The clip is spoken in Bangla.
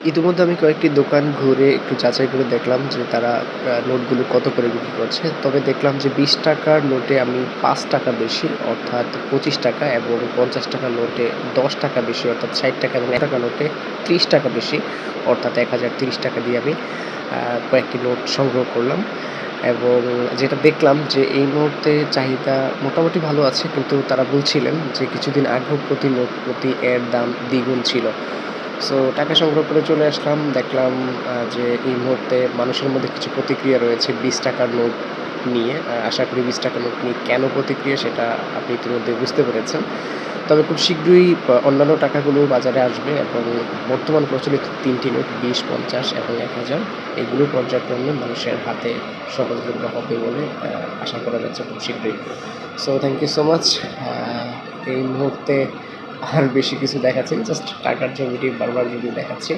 ইতিমধ্যে আমি কয়েকটি দোকান ঘুরে একটু যাচাই করে দেখলাম যে তারা নোটগুলো কত করে বিক্রি করছে। তবে দেখলাম যে ৳২০ র নোটে আমি ৳৫ বেশি অর্থাৎ ৳২৫ এবং ৳৫০ নোটে ৳১০ বেশি অর্থাৎ ৳৬০ এবং ৳১ নোটে ৳৩০ বেশি অর্থাৎ ৳১,০৩০ দিয়ে আমি আ কয়েকটি নোট সংগ্রহ করলাম। এবং যেটা দেখলাম যে এই মুহূর্তে চাহিদা মোটামুটি ভালো আছে। কিন্তু তারা বলছিলেন যে কিছুদিন আগেও প্রতি নোট প্রতি এর দাম দ্বিগুণ ছিল। সো টাকা সংগ্রহ করে চলে আসলাম। দেখলাম যে এই মুহূর্তে মানুষের মধ্যে কিছু প্রতিক্রিয়া রয়েছে ৳২০ র নোট নিয়ে। আশা করি ৳২০ নোট নিয়ে কেন প্রতিক্রিয়া সেটা আপনি ইতিমধ্যে বুঝতে পেরেছেন। তবে খুব শীঘ্রই অন্যান্য টাকাগুলো বাজারে আসবে এবং বর্তমান প্রচলিত ৩ টি নোট ২০, ৫০ এবং ১,০০০ এগুলো পর্যায়ক্রমে মানুষের হাতে সহজলভ্য হবে বলে আশা করা যাচ্ছে খুব শীঘ্রই। So thank you so much. আ এই মুহূর্তে আর বেশি কিছু দেখাচ্ছি না। জাস্ট টাকার ছবিটি বারবার যদি দেখাচ্ছি।